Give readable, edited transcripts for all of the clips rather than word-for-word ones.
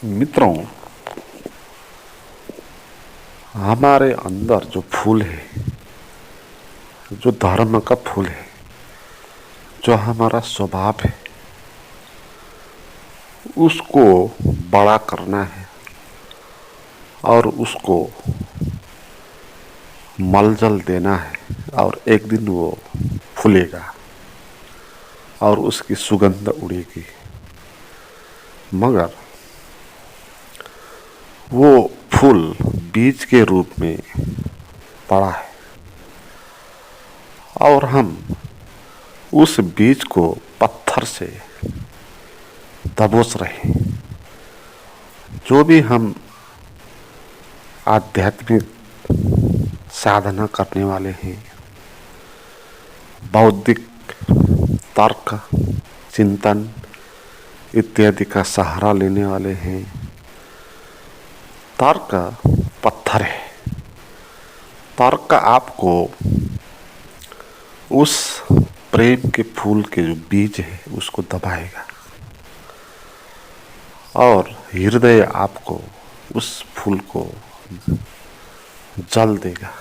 मित्रों, हमारे अंदर जो फूल है, जो धर्म का फूल है, जो हमारा स्वभाव है, उसको बड़ा करना है और उसको मलजल देना है और एक दिन वो फूलेगा और उसकी सुगंध उड़ेगी। मगर वो फूल बीज के रूप में पड़ा है और हम उस बीज को पत्थर से दबोच रहे हैं। जो भी हम आध्यात्मिक साधना करने वाले हैं, बौद्धिक तर्क, चिंतन इत्यादि का सहारा लेने वाले हैं, तर्क पत्थर है। तर्क आपको उस प्रेम के फूल के जो बीज है उसको दबाएगा और हृदय आपको उस फूल को जल देगा।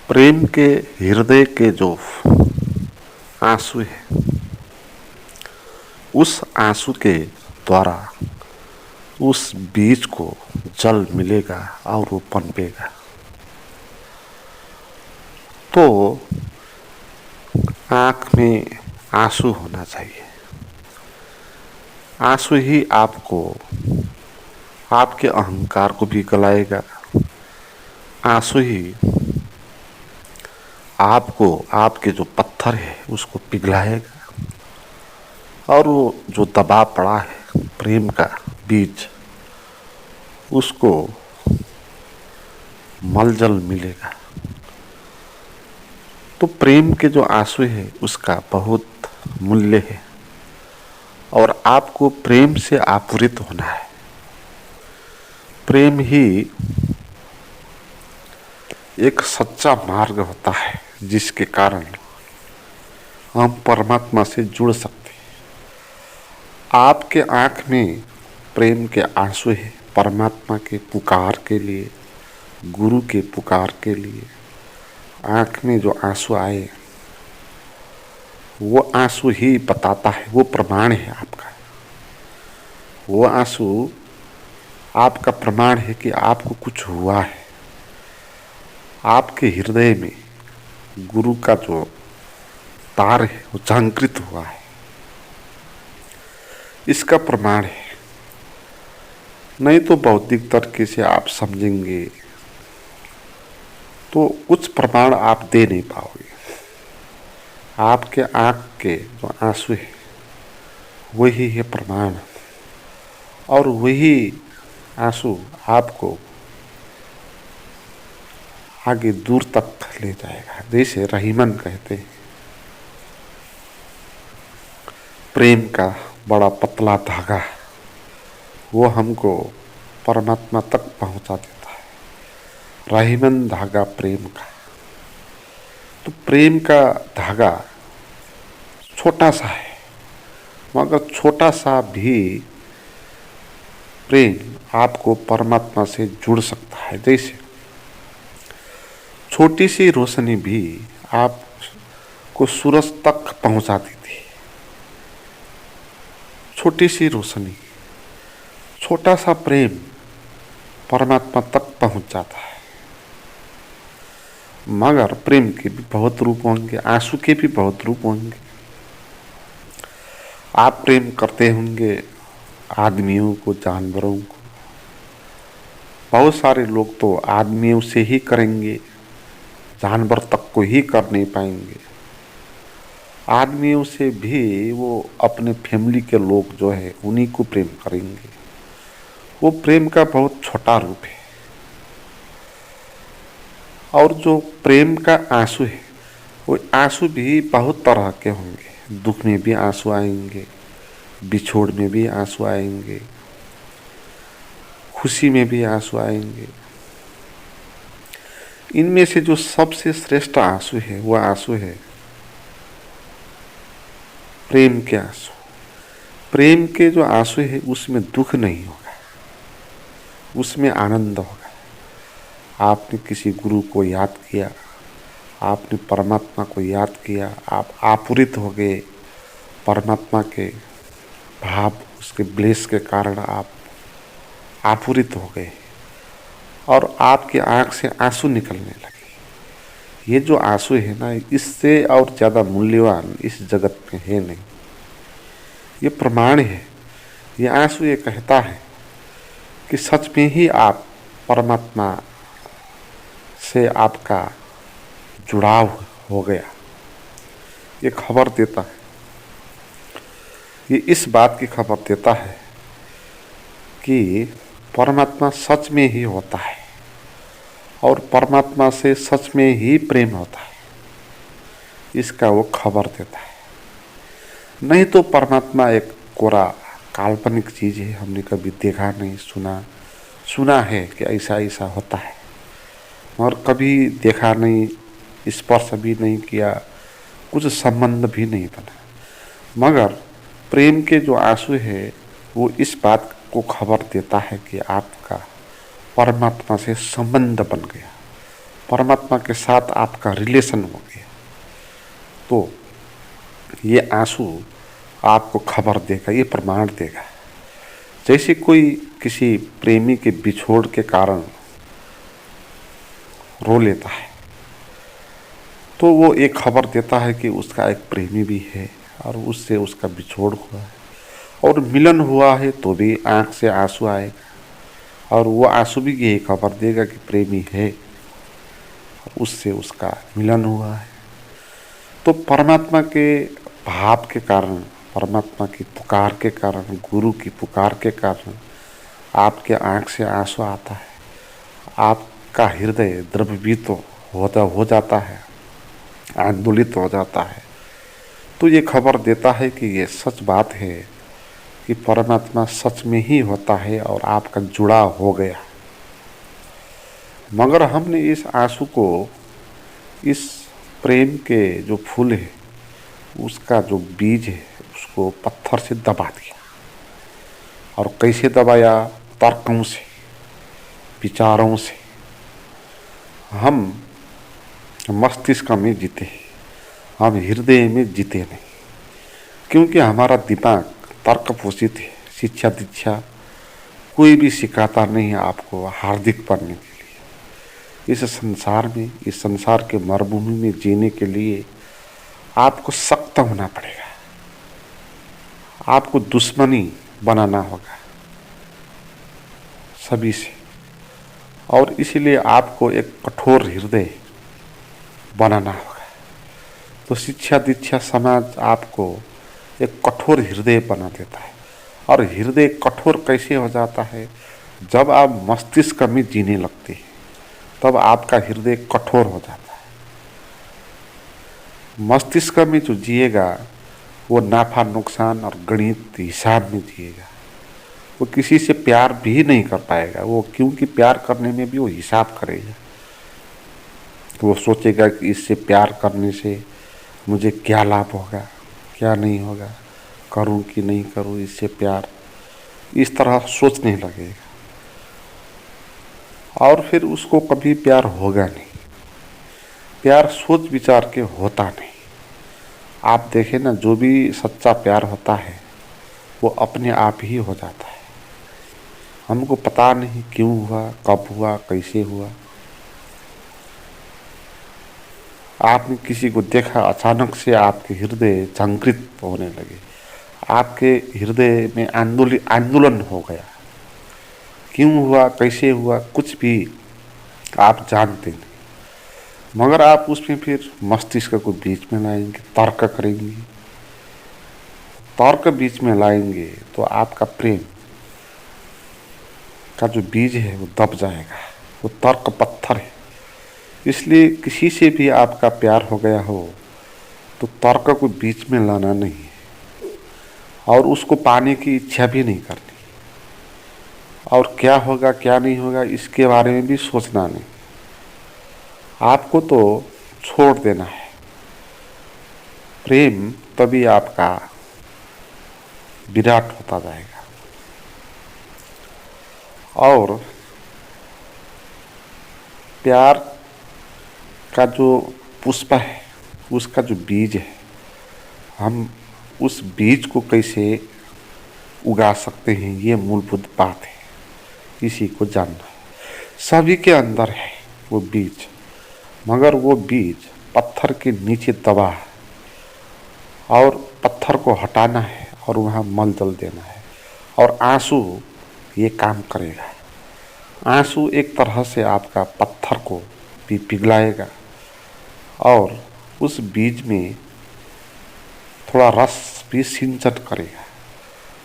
प्रेम के हृदय के जो आंसू है, उस आंसू के द्वारा उस बीज को जल मिलेगा और वो पनपेगा। तो आंख में आंसू होना चाहिए। आंसू ही आपको, आपके अहंकार को भी गलाएगा। आंसू ही आपको, आपके जो पत्थर है उसको पिघलाएगा और वो जो दबाव पड़ा है प्रेम का बीज, उसको मलजल मिलेगा। तो प्रेम के जो आंसू है उसका बहुत मूल्य है और आपको प्रेम से आपूरित होना है। प्रेम ही एक सच्चा मार्ग होता है जिसके कारण हम परमात्मा से जुड़ सकते हैं। आपके आंख में प्रेम के आंसू है, परमात्मा के पुकार के लिए, गुरु के पुकार के लिए आंख में जो आंसू आए, वो आंसू ही बताता है, वो प्रमाण है आपका। वो आंसू आपका प्रमाण है कि आपको कुछ हुआ है। आपके हृदय में गुरु का जो तार है वो जागृत हुआ है, इसका प्रमाण है। नहीं तो बौद्धिक तरीके से आप समझेंगे तो कुछ प्रमाण आप दे नहीं पाओगे। आपके आंख के जो आंसू है वही है प्रमाण और वही आंसू आपको आगे दूर तक ले जाएगा। जैसे रहीमन कहते हैं, प्रेम का बड़ा पतला धागा वो हमको परमात्मा तक पहुंचा देता है। रहीमन धागा प्रेम का। तो प्रेम का धागा छोटा सा है, मगर छोटा सा भी प्रेम आपको परमात्मा से जुड़ सकता है। जैसे छोटी सी रोशनी भी आपको सूरज तक पहुंचा देती है। छोटी सी रोशनी, छोटा सा प्रेम परमात्मा तक पहुंच जाता है। मगर प्रेम के भी बहुत रूप होंगे, आंसू के भी बहुत रूप होंगे। आप प्रेम करते होंगे आदमियों को, जानवरों को। बहुत सारे लोग तो आदमियों से ही करेंगे, जानवर तक को ही कर नहीं पाएंगे। आदमियों से भी वो अपने फैमिली के लोग जो है उन्हीं को प्रेम करेंगे। वो प्रेम का बहुत छोटा रूप है। और जो प्रेम का आंसू है, वो आंसू भी बहुत तरह के होंगे। दुख में भी आंसू आएंगे, बिछोड़ में भी आंसू आएंगे, खुशी में भी आंसू आएंगे। इनमें से जो सबसे श्रेष्ठ आंसू है वो आंसू है प्रेम के आंसू। प्रेम के जो आंसू है उसमें दुख नहीं होगा, उसमें आनंद होगा। आपने किसी गुरु को याद किया, आपने परमात्मा को याद किया, आप आपूरित हो गए परमात्मा के भाव, उसके ब्लेस के कारण आप आपूरित हो गए और आपकी आंख से आंसू निकलने लगे। ये जो आंसू है ना, इससे और ज़्यादा मूल्यवान इस जगत में है नहीं। ये प्रमाण है, ये आंसू ये कहता है कि सच में ही आप परमात्मा से आपका जुड़ाव हो गया। ये खबर देता है, ये इस बात की खबर देता है कि परमात्मा सच में ही होता है और परमात्मा से सच में ही प्रेम होता है, इसका वो खबर देता है। नहीं तो परमात्मा एक कोरा काल्पनिक चीज़ है, हमने कभी देखा नहीं, सुना है कि ऐसा ऐसा होता है, और कभी देखा नहीं, स्पर्श भी नहीं किया, कुछ संबंध भी नहीं बना। मगर प्रेम के जो आंसू है वो इस बात को खबर देता है कि आपका परमात्मा से संबंध बन गया, परमात्मा के साथ आपका रिलेशन हो गया। तो ये आंसू आपको खबर देगा, ये प्रमाण देगा। जैसे कोई किसी प्रेमी के बिछोड़ के कारण रो लेता है तो वो एक खबर देता है कि उसका एक प्रेमी भी है और उससे उसका बिछोड़ हुआ है, और मिलन हुआ है तो भी आंख से आंसू आएगा और वो आंसू भी यही खबर देगा कि प्रेमी है और उससे उसका मिलन हुआ है। तो परमात्मा के भाव के कारण, परमात्मा की पुकार के कारण, गुरु की पुकार के कारण आपके आंख से आंसू आता है, आपका हृदय द्रवीभूत हो जाता है, आंदोलित हो जाता है। तो ये खबर देता है कि ये सच बात है कि परमात्मा सच में ही होता है और आपका जुड़ाव हो गया। मगर हमने इस आंसू को, इस प्रेम के जो फूल है उसका जो बीज है उसको पत्थर से दबा दिया। और कैसे दबाया? तर्कों से, विचारों से। हम मस्तिष्क में जीते, हम हृदय में जीते नहीं, क्योंकि हमारा दिमाग तर्क पोषित है। शिक्षा दीक्षा कोई भी सिखाता नहीं है आपको हार्दिक बनने के लिए। इस संसार में, इस संसार के मरुभूमि में जीने के लिए आपको सख्त होना पड़ेगा, आपको दुश्मनी बनाना होगा सभी से, और इसीलिए आपको एक कठोर हृदय बनाना होगा। तो शिक्षा दीक्षा समाज आपको एक कठोर हृदय बना देता है। और हृदय कठोर कैसे हो जाता है? जब आप मस्तिष्क में जीने लगते हैं तब आपका हृदय कठोर हो जाता है। मस्तिष्क में जो जिएगा वो नाफा नुकसान और गणित हिसाब में जिएगा, वो किसी से प्यार भी नहीं कर पाएगा। वो क्योंकि प्यार करने में भी वो हिसाब करेगा, वो सोचेगा कि इससे प्यार करने से मुझे क्या लाभ होगा, क्या नहीं होगा, करूं कि नहीं करूं इससे प्यार, इस तरह सोचने लगेगा और फिर उसको कभी प्यार होगा नहीं। प्यार सोच विचार के होता नहीं। आप देखें ना, जो भी सच्चा प्यार होता है वो अपने आप ही हो जाता है। हमको पता नहीं क्यों हुआ, कब हुआ, कैसे हुआ। आपने किसी को देखा, अचानक से आपके हृदय झंकृत होने लगे, आपके हृदय में आंदोलन हो गया। क्यों हुआ, कैसे हुआ, कुछ भी आप जानते नहीं। मगर आप उसमें फिर मस्तिष्क को बीच में लाएंगे, तर्क करेंगे, तर्क बीच में लाएंगे तो आपका प्रेम का जो बीज है वो दब जाएगा। वो तर्क पत्थर है। इसलिए किसी से भी आपका प्यार हो गया हो तो तर्क को बीच में लाना नहीं है और उसको पाने की इच्छा भी नहीं करनी, और क्या होगा क्या नहीं होगा इसके बारे में भी सोचना नहीं। आपको तो छोड़ देना है। प्रेम तभी आपका विराट होता जाएगा। और प्यार का जो पुष्प है, उसका जो बीज है, हम उस बीज को कैसे उगा सकते हैं, ये मूलभूत बात है, इसी को जानना है। सभी के अंदर है वो बीज, मगर वो बीज पत्थर के नीचे दबा है और पत्थर को हटाना है और वहाँ मल जल देना है। और आंसू ये काम करेगा। आंसू एक तरह से आपका पत्थर को भी पिघलाएगा और उस बीज में थोड़ा रस भी सिंचन करेगा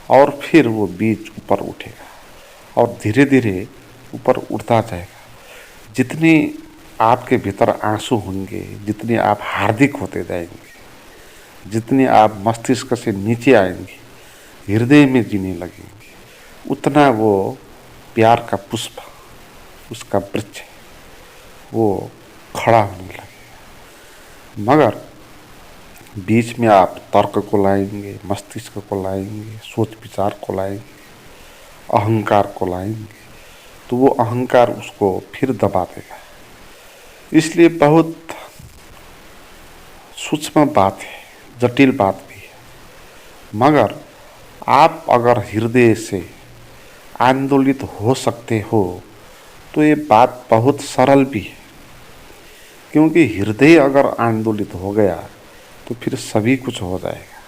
और फिर वो बीज ऊपर उठेगा और धीरे धीरे ऊपर उठता जाएगा। जितने आपके भीतर आंसू होंगे, जितने आप हार्दिक होते जाएंगे, जितने आप मस्तिष्क से नीचे आएंगे, हृदय में जीने लगेंगे, उतना वो प्यार का पुष्प, उसका वृक्ष वो खड़ा होने लगेगा। मगर बीच में आप तर्क को लाएंगे, मस्तिष्क को लाएंगे, सोच विचार को लाएंगे, अहंकार को लाएंगे, तो वो अहंकार उसको फिर दबा देगा। इसलिए बहुत सूक्ष्म बात है, जटिल बात भी है, मगर आप अगर हृदय से आंदोलित हो सकते हो तो ये बात बहुत सरल भी है। क्योंकि हृदय अगर आंदोलित हो गया तो फिर सभी कुछ हो जाएगा।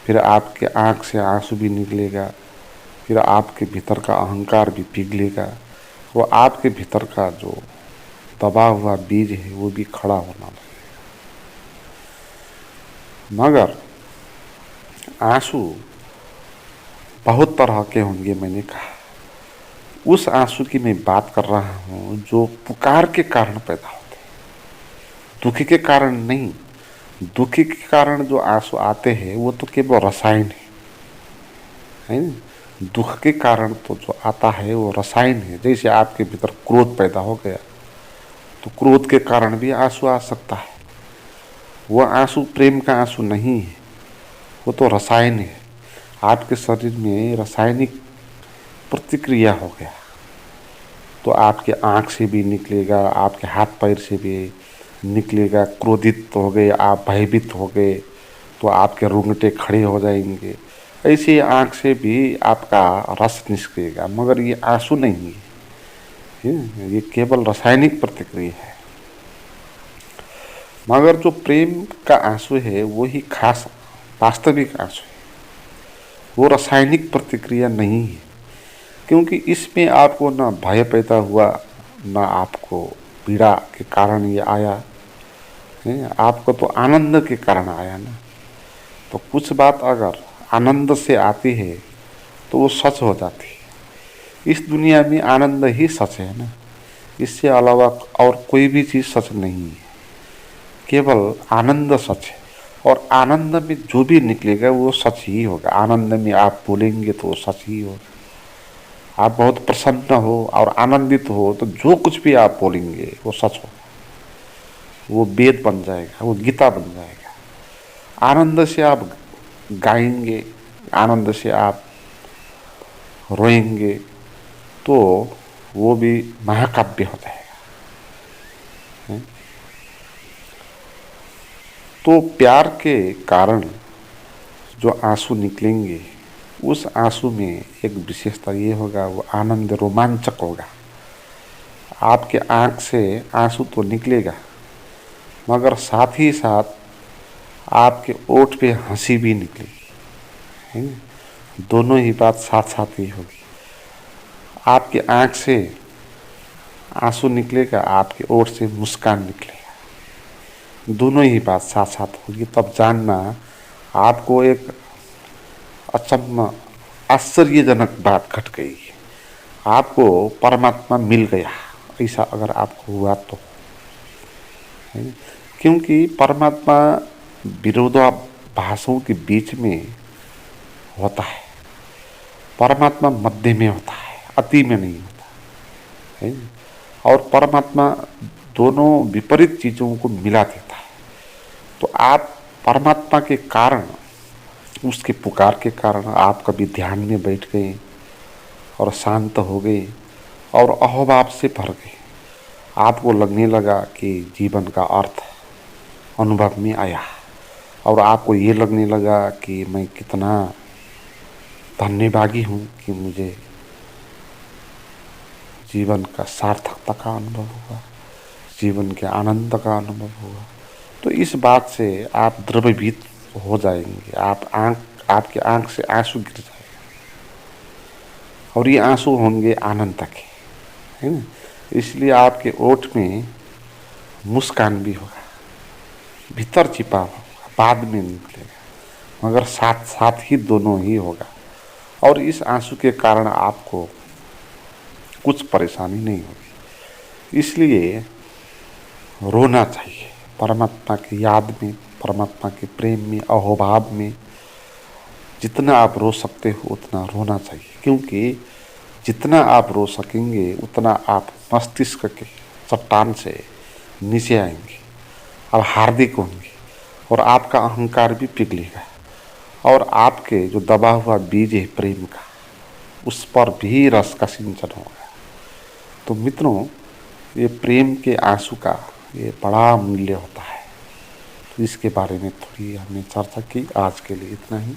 फिर आपके आँख से आंसू भी निकलेगा, फिर आपके भीतर का अहंकार भी पिघलेगा, वो आपके भीतर का जो दबा हुआ बीज है वो भी खड़ा होना लगेगा। मगर आंसू बहुत तरह के होंगे, मैंने कहा। उस आंसू की मैं बात कर रहा हूँ जो पुकार के कारण पैदा होते हैं, दुखी के कारण नहीं। दुखी के कारण जो आंसू आते हैं वो तो केवल रसायन है ना। दुख के कारण तो जो आता है वो रसायन है। जैसे आपके भीतर क्रोध पैदा हो गया तो क्रोध के कारण भी आंसू आ सकता है। वो आंसू प्रेम का आंसू नहीं है, वो तो रसायन है। आपके शरीर में रासायनिक प्रतिक्रिया हो गया तो आपके आँख से भी निकलेगा, आपके हाथ पैर से भी निकलेगा। क्रोधित हो गए आप, भयभीत हो गए तो आपके रोंगटे खड़े हो जाएंगे। ऐसे आँख से भी आपका रस निकलेगा, मगर ये आंसू नहीं है, ये केवल रासायनिक प्रतिक्रिया है। मगर जो प्रेम का आंसू है वो ही खास वास्तविक आंसू है, वो रासायनिक प्रतिक्रिया नहीं है। क्योंकि इसमें आपको ना भय पैदा हुआ, ना आपको पीड़ा के कारण ये आया है, आपको तो आनंद के कारण आया ना। तो कुछ बात अगर आनंद से आती है तो वो सच हो जाती है। इस दुनिया में आनंद ही सच है ना, इससे अलावा और कोई भी चीज़ सच नहीं है, केवल आनंद सच है। और आनंद में जो भी निकलेगा वो सच ही होगा। आनंद में आप बोलेंगे तो वो सच ही होगा। आप बहुत प्रसन्न हो और आनंदित हो तो जो कुछ भी आप बोलेंगे वो सच होगा, वो वेद बन जाएगा, वो गीता बन जाएगा। आनंद से आप गाएंगे, आनंद से आप रोएंगे तो वो भी महाकाव्य हो जाएगा। तो प्यार के कारण जो आंसू निकलेंगे, उस आंसू में एक विशेषता ये होगा, वो आनंद रोमांचक होगा। आपके आँख से आंसू तो निकलेगा, मगर साथ ही साथ आपके ओठ पे हंसी भी निकलेगी, है ना। दोनों ही बात साथ साथ ही होगी। आपके आँख से आंसू निकलेगा, आपके ओठ से मुस्कान निकलेगा, दोनों ही बात साथ साथ होगी। तब जानना आपको एक अचम्म आश्चर्यजनक बात घट गई, आपको परमात्मा मिल गया, ऐसा अगर आपको हुआ तो, है ना। क्योंकि परमात्मा विरोधाभासों के बीच में होता है। परमात्मा मध्य में होता है, अति में नहीं होता है। और परमात्मा दोनों विपरीत चीज़ों को मिला देता है। तो आप परमात्मा के कारण उसके पुकार के कारण आप कभी ध्यान में बैठ गए और शांत हो गए और अहोभाव से भर गए। आपको लगने लगा कि जीवन का अर्थ अनुभव में आया और आपको ये लगने लगा कि मैं कितना धन्यभागी हूँ कि मुझे जीवन का सार्थकता का अनुभव हुआ, जीवन के आनंद का अनुभव हुआ। तो इस बात से आप द्रवीभूत हो जाएंगे, आपके आंख से आंसू गिर जाएगा और ये आंसू होंगे आनंद के, है ना। इसलिए आपके ओठ में मुस्कान भी होगा, भीतर छिपा होगा, बाद में निकलेगा, मगर साथ साथ ही दोनों ही होगा। और इस आंसू के कारण आपको कुछ परेशानी नहीं होगी। इसलिए रोना चाहिए परमात्मा की याद में, परमात्मा के प्रेम में, अहोभाव में। जितना आप रो सकते हो उतना रोना चाहिए, क्योंकि जितना आप रो सकेंगे उतना आप मस्तिष्क के चट्टान से नीचे आएंगे और हार्दिक होंगे और आपका अहंकार भी पिघलेगा और आपके जो दबा हुआ बीज है प्रेम का, उस पर भी रस का सिंचन होगा। तो मित्रों, ये प्रेम के आंसू का ये बड़ा मूल्य होता है। तो इसके बारे में थोड़ी हमने चर्चा की। आज के लिए इतना ही।